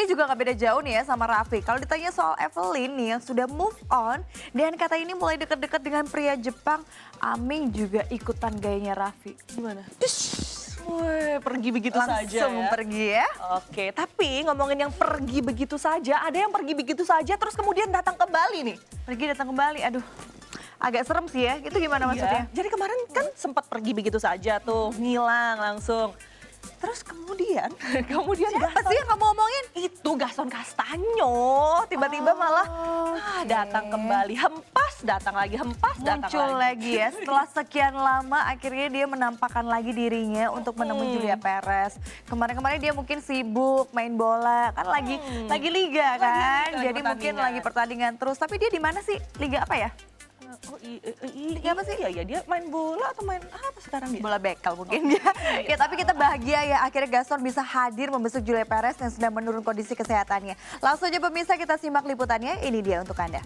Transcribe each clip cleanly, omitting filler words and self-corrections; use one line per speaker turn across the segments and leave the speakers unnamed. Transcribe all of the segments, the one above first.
ini juga gak beda jauh nih ya sama Raffi. Kalau ditanya soal Evelyn nih yang sudah move on dan kata ini mulai deket-deket dengan pria Jepang, Aming juga ikutan gayanya Raffi. Gimana?
Wih, pergi begitu saja
Langsung
ya.
pergi ya.
Oke, tapi ngomongin yang pergi begitu saja, ada yang pergi begitu saja terus kemudian datang kembali nih.
Pergi datang kembali, aduh agak serem sih ya. Itu gimana maksudnya?
Jadi kemarin kan sempat pergi begitu saja tuh, ngilang langsung. Terus kemudian
Siapa sih yang kamu ngomongin?
itu Gaston Castagno tiba-tiba malah datang kembali, hempas datang lagi, hempas datang
Muncul
lagi.
lagi ya, setelah sekian lama akhirnya dia menampakkan lagi dirinya untuk menemui Julia Perez. Kemarin-kemarin dia mungkin sibuk main bola, kan lagi liga kan,
lagi
jadi mungkin
pertandingan.
lagi pertandingan terus. Tapi dia di mana sih? Liga apa ya?
Oh
Liga apa sih?
Iya, dia main bola atau main apa sekarang dia?
Bola bekel mungkin dia. Ya tapi kita bahagia ya akhirnya Gaston bisa hadir membesuk Julia Perez yang sedang menurun kondisi kesehatannya. Langsung aja pemirsa kita simak liputannya, ini dia untuk Anda.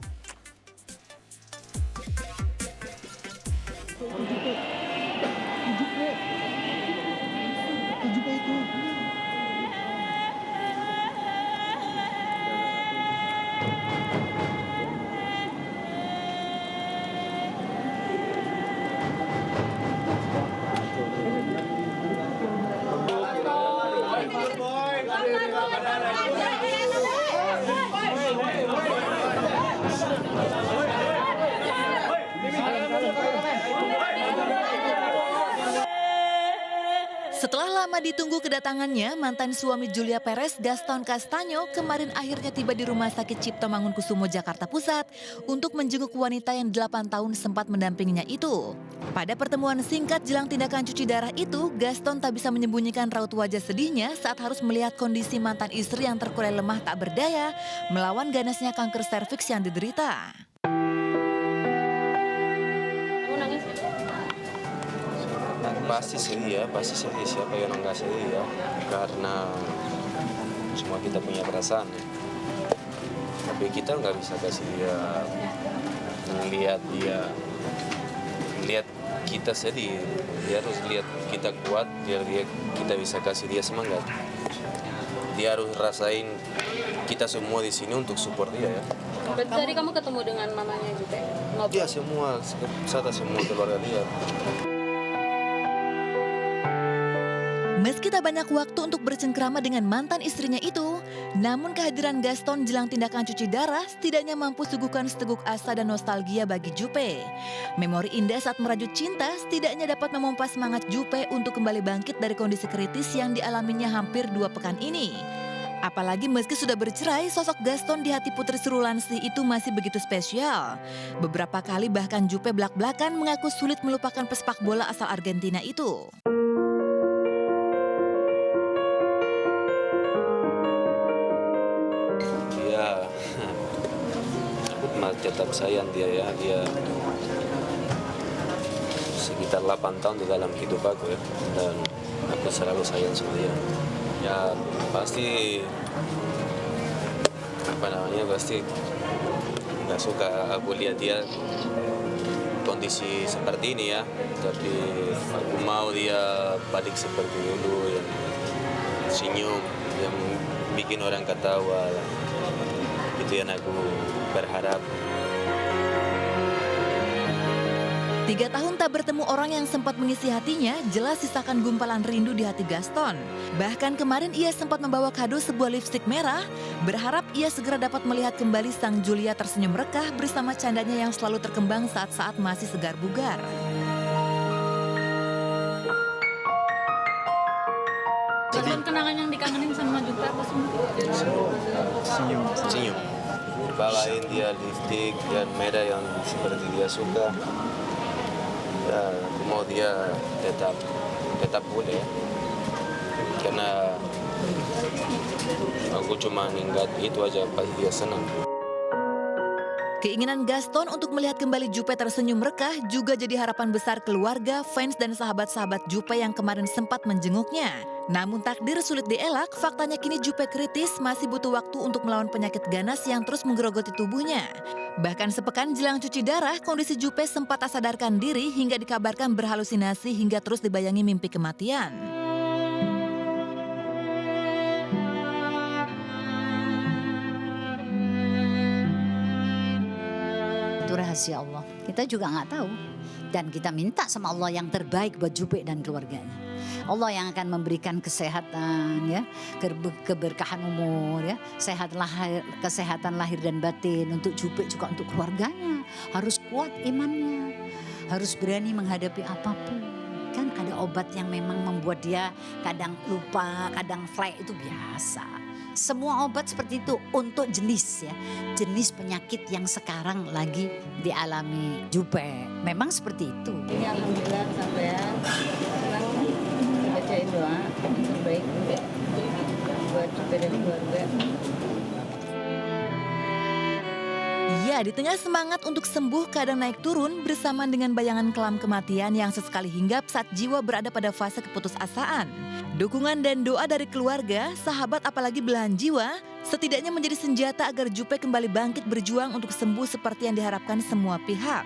Setelah lama ditunggu kedatangannya, mantan suami Julia Perez, Gaston Castagno, kemarin akhirnya tiba di Rumah Sakit Cipto Mangunkusumo, Jakarta Pusat untuk menjenguk wanita yang 8 tahun sempat mendampinginya itu. Pada pertemuan singkat jelang tindakan cuci darah itu, Gaston tak bisa menyembunyikan raut wajah sedihnya saat harus melihat kondisi mantan istri yang terkulai lemah tak berdaya melawan ganasnya kanker serviks yang diderita.
Pasti sedih siapa yang nggak sedih ya, karena semua kita punya perasaan ya. Tapi kita nggak bisa kasih dia lihat kita sedih, dia harus lihat kita kuat biar kita bisa kasih dia semangat. Dia harus rasain kita semua di sini untuk support dia ya.
Berarti tadi kamu ketemu dengan mamanya juga ya? Ngobrol?
Dia semua keluarga dia.
Meski tak banyak waktu untuk bercengkrama dengan mantan istrinya itu, namun kehadiran Gaston jelang tindakan cuci darah setidaknya mampu suguhkan seteguk asa dan nostalgia bagi Juppe. Memori indah saat merajut cinta setidaknya dapat memompa semangat Juppe untuk kembali bangkit dari kondisi kritis yang dialaminya hampir 2 pekan ini. Apalagi meski sudah bercerai, sosok Gaston di hati putri Srulansi itu masih begitu spesial. Beberapa kali bahkan Juppe belak-belakan mengaku sulit melupakan pesepak bola asal Argentina itu.
Tetap sayang dia ya, dia sekitar 8 tahun di dalam hidup aku ya, dan aku selalu sayang sama dia. Ya pasti pasti nggak suka aku lihat dia kondisi seperti ini ya, tapi aku mau dia balik seperti dulu, yang senyum, yang bikin orang ketawa. Itu yang aku berharap.
3 tahun tak bertemu orang yang sempat mengisi hatinya, jelas sisakan gumpalan rindu di hati Gaston. Bahkan kemarin ia sempat membawa kado sebuah lipstik merah, berharap ia segera dapat melihat kembali sang Julia tersenyum rekah bersama candanya yang selalu terkembang saat-saat masih segar bugar.
Dan kenangan yang dikangenin sama Juppe apa semua?
Senyum. Bawain dia lipstik dan merah yang seperti dia suka. Ya, aku mau dia tetap muda ya. Karena aku cuma ingat itu aja pasti dia senang.
Keinginan Gaston untuk melihat kembali Juppe tersenyum rekah juga jadi harapan besar keluarga, fans dan sahabat-sahabat Juppe yang kemarin sempat menjenguknya. Namun takdir sulit dielak, faktanya kini Juppe kritis masih butuh waktu untuk melawan penyakit ganas yang terus menggerogoti tubuhnya. Bahkan sepekan jelang cuci darah, kondisi Juppe sempat tak sadarkan diri hingga dikabarkan berhalusinasi hingga terus dibayangi mimpi kematian.
rahasia Allah. Kita juga nggak tahu. Dan kita minta sama Allah yang terbaik buat Jupe dan keluarganya. Allah yang akan memberikan kesehatan, ya, keberkahan umur, ya, kesehatan lahir dan batin untuk Jupe juga untuk keluarganya. Harus kuat imannya, harus berani menghadapi apapun. Kan ada obat yang memang membuat dia kadang lupa, kadang fly, itu biasa. Semua obat seperti itu untuk jenis, ya, jenis penyakit yang sekarang lagi dialami Jupe. Memang seperti itu.
Ini alhamdulillah sampean senang bacain doa yang terbaik buat Jupe dan keluarga.
Ya, di tengah semangat untuk sembuh kadang naik turun bersamaan dengan bayangan kelam kematian yang sesekali hinggap saat jiwa berada pada fase keputusasaan. Dukungan dan doa dari keluarga, sahabat apalagi belahan jiwa, setidaknya menjadi senjata agar Jupe kembali bangkit berjuang untuk sembuh seperti yang diharapkan semua pihak.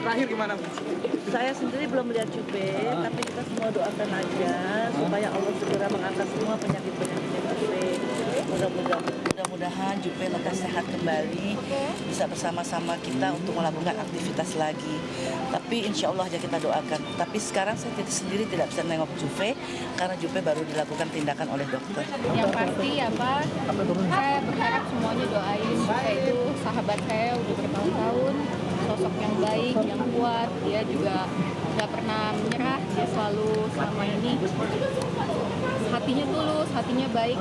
Terakhir gimana Bu?
Saya sendiri belum melihat Jupe, tapi kita semua doakan aja supaya Allah segera mengangkat semua penyakit-penyakitnya Jupe. Mudah-mudahan Jupe lekas sehat kembali, bisa bersama-sama kita untuk melakukan aktivitas lagi. Tapi insya Allah aja kita doakan. Tapi sekarang saya sendiri tidak bisa nengok Jupe karena Jupe baru dilakukan tindakan oleh dokter.
Yang pasti saya berharap semuanya doain. Jupe itu sahabat saya udah bertahun-tahun, sosok yang baik, yang kuat. Dia juga nggak pernah menyerah, dia selalu selama ini hatinya tulus, hatinya baik.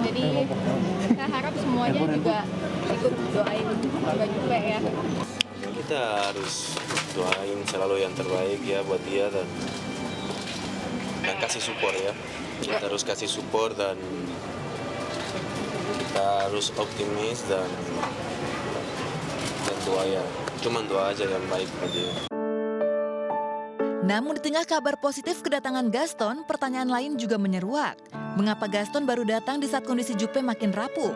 Jadi saya harap semuanya juga ikut doain Mbak Jupe ya.
Kita harus doain selalu yang terbaik ya buat dia dan kasih support ya. Kita harus kasih support dan kita harus optimis dan doa ya. Cuman doa aja yang baik buat dia.
Namun di tengah kabar positif kedatangan Gaston, pertanyaan lain juga menyeruak. Mengapa Gaston baru datang di saat kondisi Jupe makin rapuh?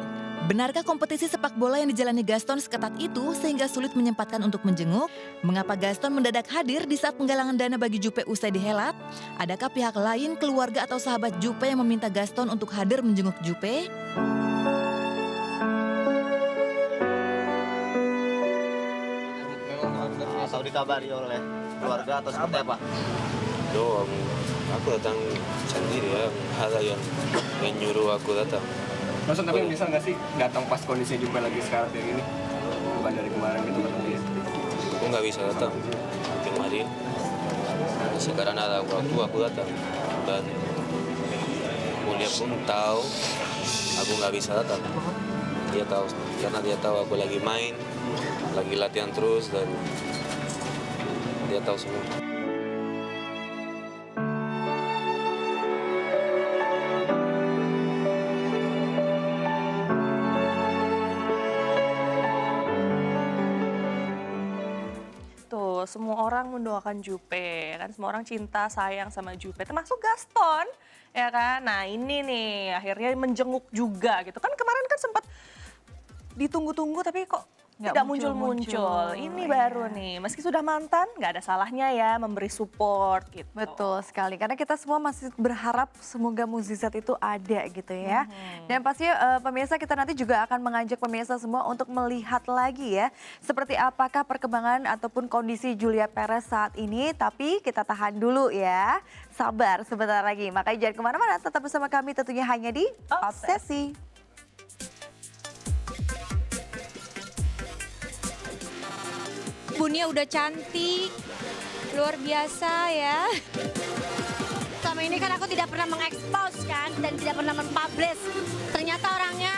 Benarkah kompetisi sepak bola yang dijalani Gaston seketat itu sehingga sulit menyempatkan untuk menjenguk? Mengapa Gaston mendadak hadir di saat penggalangan dana bagi Jupe usai dihelat? Adakah pihak lain, keluarga atau sahabat Jupe yang meminta Gaston untuk hadir menjenguk Jupe?
Atau dikabari oleh keluarga atau seperti apa?
Doang, aku datang sendiri ya, ada yang nyuruh aku datang.
Maksud tapi bisa nggak sih datang pas kondisi Jupe lagi sekarang kayak gini? Bukan dari kemarin gitu kan dia.
Aku nggak bisa datang kemarin. Sekarang ada waktu aku datang dan kuliah pun tahu aku nggak bisa datang. Dia tahu karena dia tahu aku lagi main, lagi latihan terus dan dia tahu semua.
Tuh, semua orang mendoakan Jupe, kan semua orang cinta, sayang sama Jupe, termasuk Gaston, ya kan? Nah ini nih, akhirnya menjenguk juga gitu. Kan kemarin kan sempat ditunggu-tunggu tapi kok tidak muncul-muncul. Ini baru nih, meski sudah mantan, nggak ada salahnya ya memberi support gitu.
Betul sekali, karena kita semua masih berharap semoga mukjizat itu ada gitu ya. Dan pasti pemirsa kita nanti juga akan mengajak pemirsa semua untuk melihat lagi ya. Seperti apakah perkembangan ataupun kondisi Julia Perez saat ini. Tapi kita tahan dulu ya, sabar sebentar lagi. Makanya jangan kemana-mana, tetap bersama kami tentunya hanya di Obsesi.
Bunnya udah cantik, luar biasa ya. Selama ini kan aku tidak pernah mengekspos kan dan tidak pernah mempublish. Ternyata orangnya